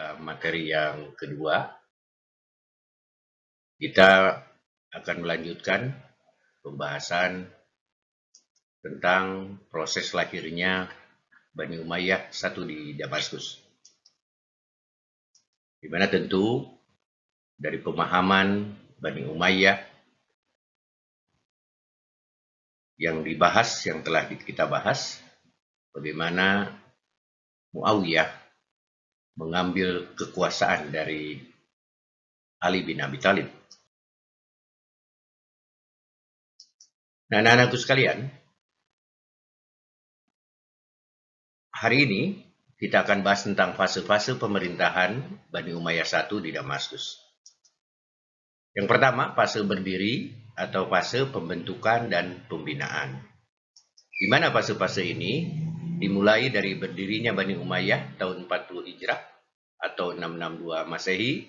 dalam materi yang kedua, kita akan melanjutkan pembahasan tentang proses lahirnya Bani Umayyah satu di Damaskus. Di mana tentu dari pemahaman Bani Umayyah yang dibahas, yang telah kita bahas, bagaimana Muawiyah mengambil kekuasaan dari Ali bin Abi Thalib. Nah, anak-anakku sekalian, hari ini kita akan bahas tentang fase-fase pemerintahan Bani Umayyah I di Damaskus. Yang pertama, fase berdiri atau fase pembentukan dan pembinaan. Di mana fase-fase ini dimulai dari berdirinya Bani Umayyah tahun 40 Hijrah atau 662 Masehi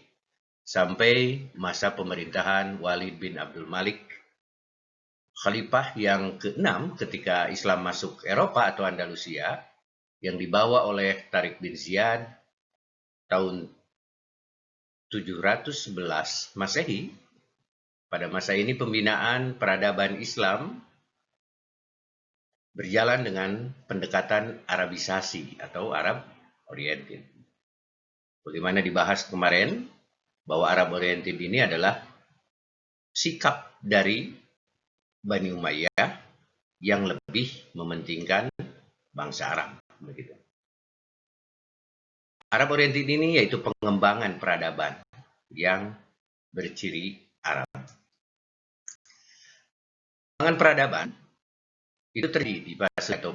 sampai masa pemerintahan Walid bin Abdul Malik, khalifah yang ke-6 ketika Islam masuk Eropa atau Andalusia, yang dibawa oleh Tariq bin Ziyad tahun 711 Masehi. Pada masa ini pembinaan peradaban Islam berjalan dengan pendekatan Arabisasi atau Arab Oriented. Bagaimana dibahas kemarin, bahwa Arab Oriented ini adalah sikap dari Bani Umayyah yang lebih mementingkan bangsa Arab. Begitu. Arab Oriented ini yaitu pengembangan peradaban yang berciri Arab. Pengembangan peradaban itu terjadi di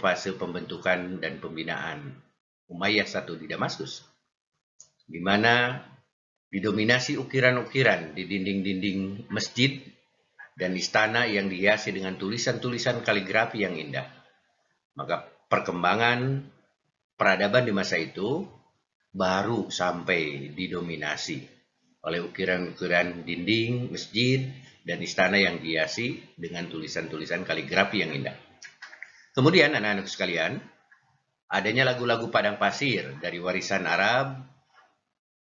fase pembentukan dan pembinaan Umayyah I di Damaskus, di mana didominasi ukiran-ukiran di dinding-dinding masjid dan istana yang dihiasi dengan tulisan-tulisan kaligrafi yang indah. Maka perkembangan peradaban di masa itu baru sampai didominasi oleh ukiran-ukiran dinding masjid dan istana yang dihiasi dengan tulisan-tulisan kaligrafi yang indah. Kemudian anak-anak sekalian, adanya lagu-lagu padang pasir dari warisan Arab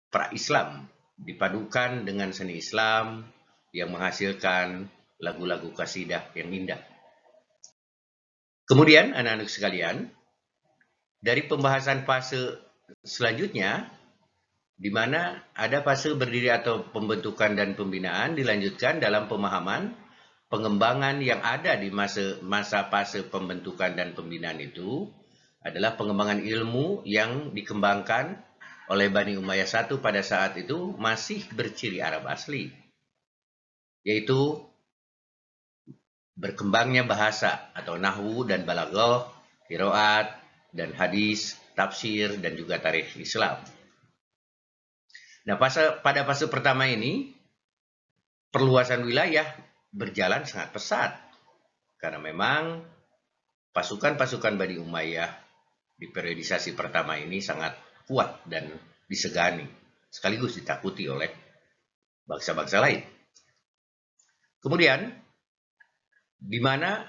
pra-Islam dipadukan dengan seni Islam yang menghasilkan lagu-lagu kasidah yang indah. Kemudian anak-anak sekalian, dari pembahasan fase selanjutnya, di mana ada fase berdiri atau pembentukan dan pembinaan, dilanjutkan dalam pemahaman pengembangan yang ada di masa fase pembentukan dan pembinaan itu adalah pengembangan ilmu yang dikembangkan oleh Bani Umayyah I pada saat itu masih berciri Arab asli, yaitu berkembangnya bahasa atau nahwu dan balaghah, qiraat dan hadis, tafsir dan juga tarikh Islam. Nah, pada fase pertama ini perluasan wilayah berjalan sangat pesat karena memang pasukan-pasukan Bani Umayyah di periodisasi pertama ini sangat kuat dan disegani, sekaligus ditakuti oleh bangsa-bangsa lain. Kemudian, di mana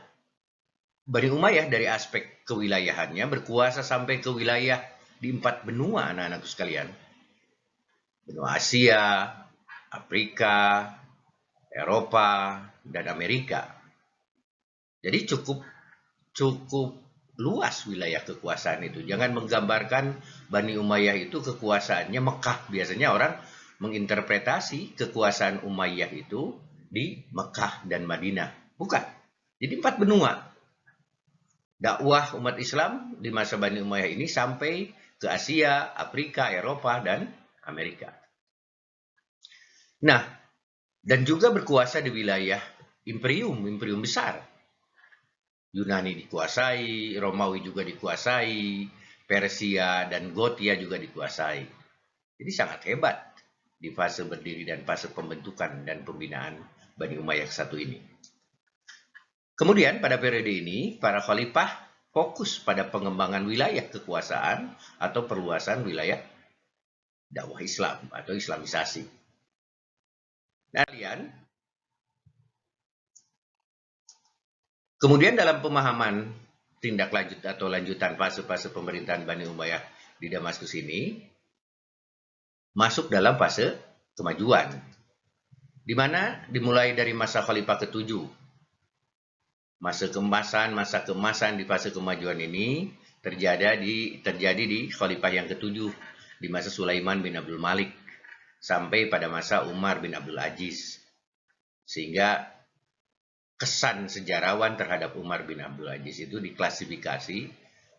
Bani Umayyah dari aspek kewilayahannya berkuasa sampai ke wilayah di 4 benua, anak-anakku sekalian. Benua Asia, Afrika, Eropa, dan Amerika. Jadi cukup luas wilayah kekuasaan itu. Jangan menggambarkan Bani Umayyah itu kekuasaannya Mekah. Biasanya orang menginterpretasi kekuasaan Umayyah itu di Mekah dan Madinah. Bukan. Jadi 4 benua. Dakwah umat Islam di masa Bani Umayyah ini sampai ke Asia, Afrika, Eropa, dan Amerika. Nah, dan juga berkuasa di wilayah imperium besar. Yunani dikuasai, Romawi juga dikuasai, Persia dan Gothia juga dikuasai. Jadi sangat hebat di fase berdiri dan fase pembentukan dan pembinaan Bani Umayyah I ini. Kemudian pada periode ini, para khalifah fokus pada pengembangan wilayah kekuasaan atau perluasan wilayah dakwah Islam atau Islamisasi. Nah, kemudian dalam pemahaman tindak lanjut atau lanjutan fase-fase pemerintahan Bani Umayyah di Damaskus ini, masuk dalam fase kemajuan, di mana dimulai dari masa Khalifah ke-7. Masa kemasan di fase kemajuan ini terjadi di Khalifah yang ke-7 di masa Sulaiman bin Abdul Malik sampai pada masa Umar bin Abdul Aziz. Sehingga kesan sejarawan terhadap Umar bin Abdul Aziz itu diklasifikasi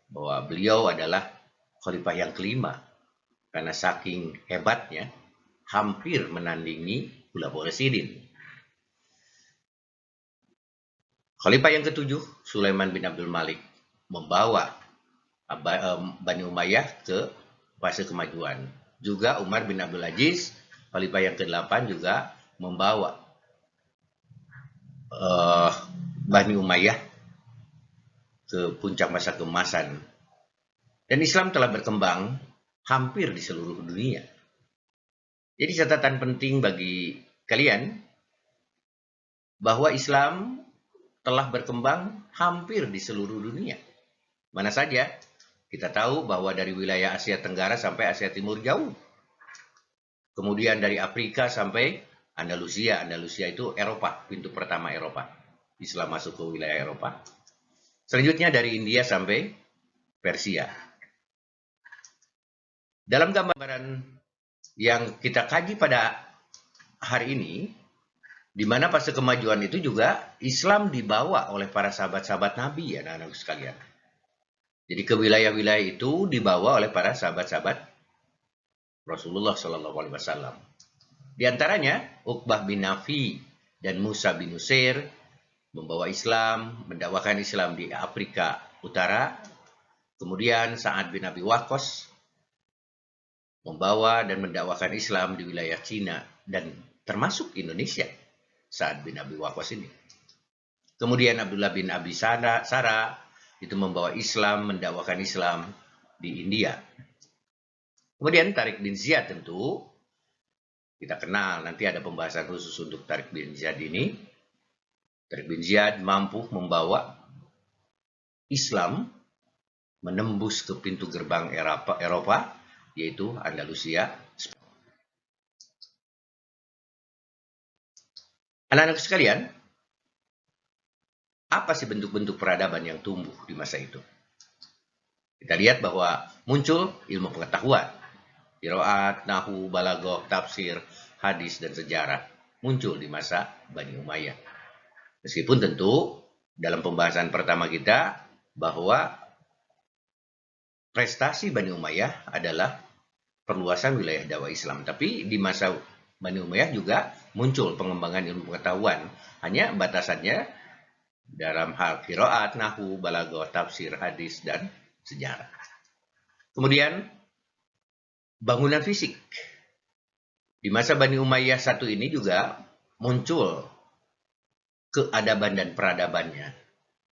bahwa beliau adalah Khalifah yang kelima karena saking hebatnya hampir menandingi Khulafaur Rasyidin. Khalifah yang ke-7, Sulaiman bin Abdul Malik, membawa Bani Umayyah ke fase kemajuan. Juga Umar bin Abdul Aziz, Khalifah yang ke-8 juga membawa Bani Umayyah ke puncak masa keemasan. Dan Islam telah berkembang hampir di seluruh dunia. Jadi catatan penting bagi kalian bahwa Islam telah berkembang hampir di seluruh dunia. Mana saja, kita tahu bahwa dari wilayah Asia Tenggara sampai Asia Timur jauh. Kemudian dari Afrika sampai Andalusia. Andalusia itu Eropa, pintu pertama Eropa. Islam masuk ke wilayah Eropa. Selanjutnya dari India sampai Persia. Dalam gambaran yang kita kaji pada hari ini, di mana fase kemajuan itu juga Islam dibawa oleh para sahabat-sahabat Nabi, ya anak-anak sekalian. Jadi ke wilayah-wilayah itu dibawa oleh para sahabat-sahabat Rasulullah SAW. Di antaranya Uqbah bin Nafi dan Musa bin Nusair membawa Islam, mendakwakan Islam di Afrika Utara. Kemudian Sa'ad bin Abi Waqqas membawa dan mendakwakan Islam di wilayah Cina dan termasuk Indonesia. Sa'ad bin Abi Waqqas ini. Kemudian Abdullah bin Abi Sara itu membawa Islam, mendakwakan Islam di India. Kemudian Tariq bin Ziyad tentu kita kenal, nanti ada pembahasan khusus untuk Tariq bin Ziyad ini. Tariq bin Ziyad mampu membawa Islam menembus ke pintu gerbang Eropa, yaitu Andalusia. Anak-anak sekalian, apa sih bentuk-bentuk peradaban yang tumbuh di masa itu? Kita lihat bahwa muncul ilmu pengetahuan, qiraat, nahwu, balaghah, tafsir, hadis, dan sejarah muncul di masa Bani Umayyah. Meskipun tentu dalam pembahasan pertama kita bahwa prestasi Bani Umayyah adalah perluasan wilayah dakwah Islam. Tapi di masa Bani Umayyah juga muncul pengembangan ilmu pengetahuan. Hanya batasannya dalam hal qiraat, nahwu, balaghah, tafsir, hadis, dan sejarah. Kemudian bangunan fisik. Di masa Bani Umayyah satu ini juga muncul keadaban dan peradabannya,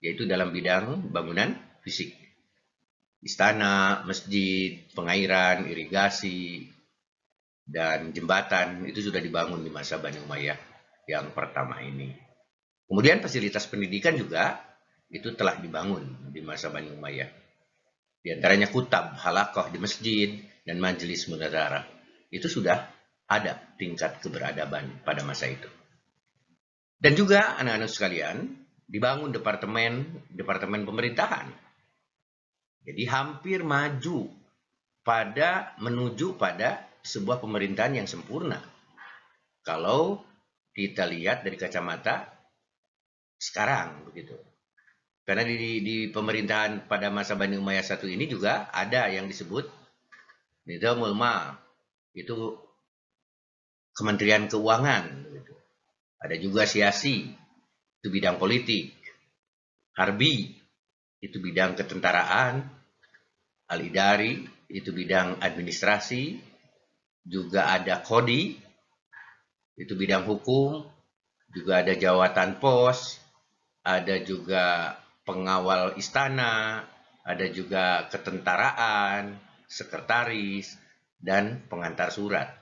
yaitu dalam bidang bangunan fisik. Istana, masjid, pengairan, irigasi, dan jembatan itu sudah dibangun di masa Bani Umayyah yang pertama ini. Kemudian fasilitas pendidikan juga itu telah dibangun di masa Bani Umayyah. Di antaranya kutab, halaqah di masjid, dan majelis munazarah. Itu sudah ada tingkat keberadaban pada masa itu. Dan juga anak-anak sekalian, dibangun departemen pemerintahan. Jadi hampir maju menuju pada sebuah pemerintahan yang sempurna. Kalau kita lihat dari kacamata sekarang begitu. Karena di pemerintahan pada masa Bani Umayyah satu ini juga ada yang disebut Nizamul Ma, itu Kementerian Keuangan begitu. Ada juga Siasi, itu bidang politik. Harbi, itu bidang ketentaraan. Al-Idari, itu bidang administrasi. Juga ada Kodi, itu bidang hukum. Juga ada jawatan pos. Ada juga pengawal istana. Ada juga ketentaraan, sekretaris, dan pengantar surat.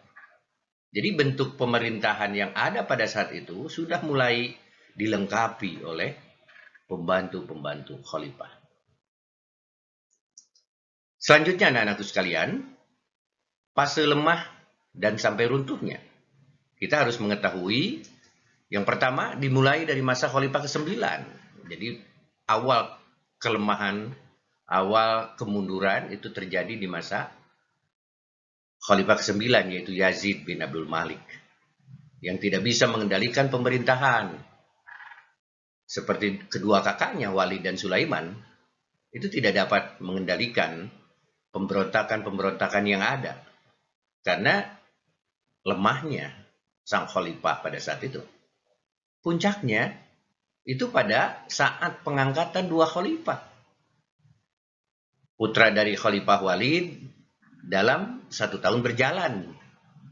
Jadi bentuk pemerintahan yang ada pada saat itu sudah mulai dilengkapi oleh pembantu-pembantu khalifah. Selanjutnya anak-anakku sekalian, fase lemah dan sampai runtuhnya. Kita harus mengetahui yang pertama dimulai dari masa Khalifah ke-9. Jadi awal kelemahan, awal kemunduran itu terjadi di masa Khalifah ke-9 yaitu Yazid bin Abdul Malik yang tidak bisa mengendalikan pemerintahan. Seperti kedua kakaknya Walid dan Sulaiman itu tidak dapat mengendalikan pemberontakan-pemberontakan yang ada karena lemahnya sang khalifah pada saat itu. Puncaknya itu pada saat pengangkatan dua khalifah. Putra dari Khalifah Walid dalam 1 tahun berjalan.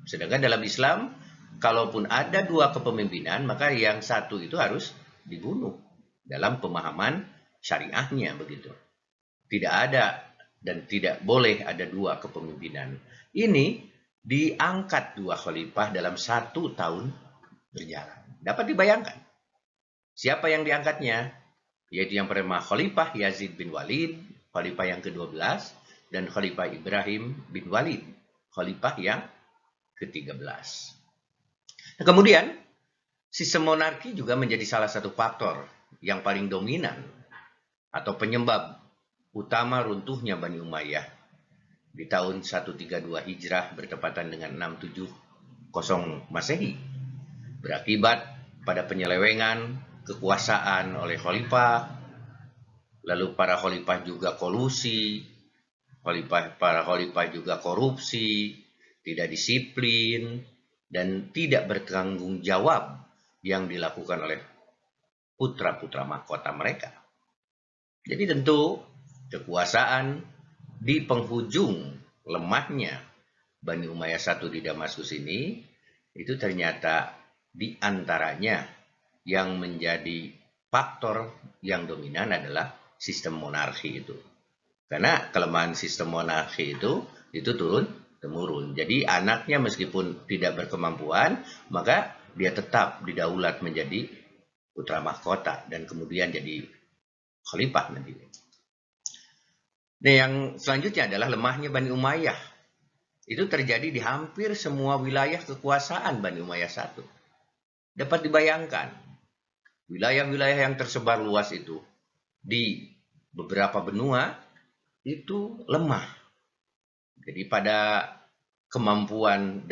Sedangkan dalam Islam, kalaupun ada dua kepemimpinan, maka yang satu itu harus dibunuh. Dalam pemahaman syariahnya begitu. Tidak ada dan tidak boleh ada dua kepemimpinan. Ini diangkat dua khalifah dalam 1 tahun berjalan. Dapat dibayangkan siapa yang diangkatnya? Yaitu yang pertama Khalifah Yazid bin Walid, khalifah yang ke-12, dan Khalifah Ibrahim bin Walid, khalifah yang ke-13. Nah, kemudian sistem monarki juga menjadi salah satu faktor yang paling dominan atau penyebab utama runtuhnya Bani Umayyah di tahun 132 Hijrah bertepatan dengan 670 Masehi, berakibat pada penyelewengan kekuasaan oleh khalifah, lalu para khalifah juga kolusi, para khalifah juga korupsi, tidak disiplin, dan tidak bertanggung jawab yang dilakukan oleh putra-putra mahkota mereka. Jadi tentu kekuasaan di penghujung lemahnya Bani Umayyah I di Damaskus ini, itu ternyata di antaranya yang menjadi faktor yang dominan adalah sistem monarki itu. Karena kelemahan sistem monarki itu turun-temurun. Jadi anaknya meskipun tidak berkemampuan, maka dia tetap didaulat menjadi putra mahkota dan kemudian jadi khalifah nanti. Nah, yang selanjutnya adalah lemahnya Bani Umayyah. Itu terjadi di hampir semua wilayah kekuasaan Bani Umayyah I. Dapat dibayangkan, wilayah-wilayah yang tersebar luas itu di beberapa benua itu lemah. Jadi pada kemampuan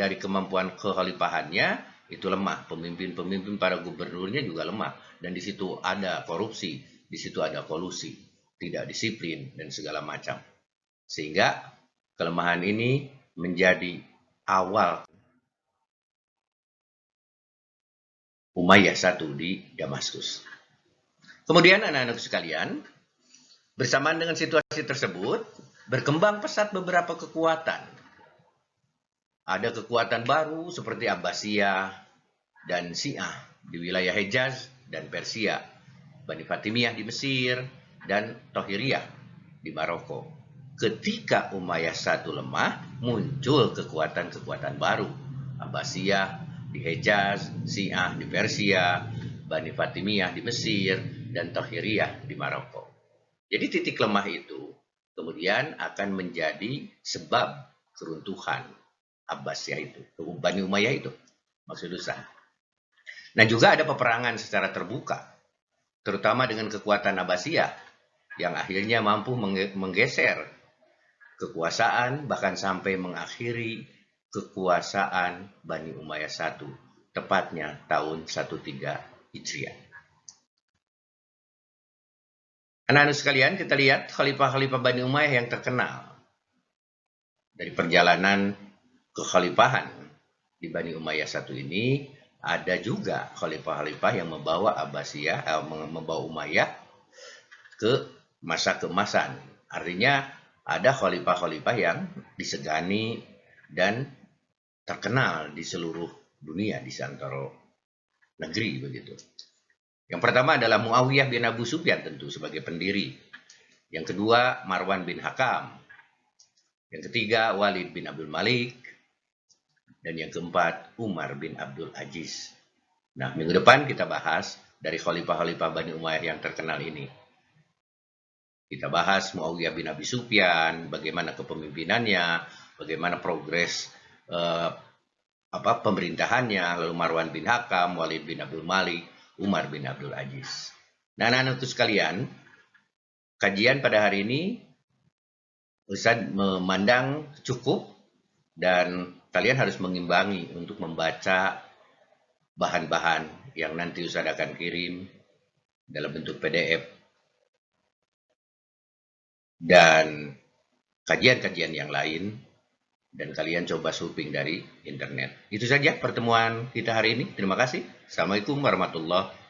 kekhalifahannya itu lemah. Pemimpin-pemimpin para gubernurnya juga lemah. Dan di situ ada korupsi, di situ ada kolusi, tidak disiplin, dan segala macam. Sehingga kelemahan ini menjadi awal Umayyah I di Damaskus. Kemudian anak-anak sekalian, bersamaan dengan situasi tersebut, berkembang pesat beberapa kekuatan. Ada kekuatan baru seperti Abbasiyah dan Syiah di wilayah Hejaz dan Persia, Bani Fatimiyah di Mesir, dan Tohiriyah di Maroko. Ketika Umayyah I lemah, muncul kekuatan-kekuatan baru. Abbasiyah di Hejaz, Syiah di Persia, Bani Fatimiyah di Mesir, dan Tohiriyah di Maroko. Jadi titik lemah itu kemudian akan menjadi sebab keruntuhan Abbasiyah itu, Bani Umayyah itu, maksud saya. Nah, juga ada peperangan secara terbuka, terutama dengan kekuatan Abbasiyah yang akhirnya mampu menggeser kekuasaan bahkan sampai mengakhiri kekuasaan Bani Umayyah I, tepatnya tahun 13 Hijriah. Anak-anak sekalian, kita lihat khalifah-khalifah Bani Umayyah yang terkenal dari perjalanan kekhalifahan di Bani Umayyah I ini. Ada juga khalifah-khalifah yang membawa membawa Umayyah ke masa keemasan. Artinya ada khalifah-khalifah yang disegani dan terkenal di seluruh dunia, di santoro negeri begitu. Yang pertama adalah Muawiyah bin Abu Sufyan tentu sebagai pendiri. Yang kedua Marwan bin Hakam. Yang ketiga Walid bin Abdul Malik. Dan yang keempat Umar bin Abdul Aziz. Nah, minggu depan kita bahas dari khalifah-khalifah Bani Umayyah yang terkenal ini. Kita bahas Muawiyah bin Abi Sufyan, bagaimana kepemimpinannya, bagaimana progres pemerintahannya, lalu Marwan bin Hakam, Walid bin Abdul Malik, Umar bin Abdul Aziz. Nah, anak-anak itu sekalian, kajian pada hari ini Ustaz memandang cukup dan kalian harus mengimbangi untuk membaca bahan-bahan yang nanti Ustaz akan kirim dalam bentuk PDF dan kajian-kajian yang lain, dan kalian coba surfing dari internet. Itu saja pertemuan kita hari ini. Terima kasih. Assalamualaikum warahmatullahi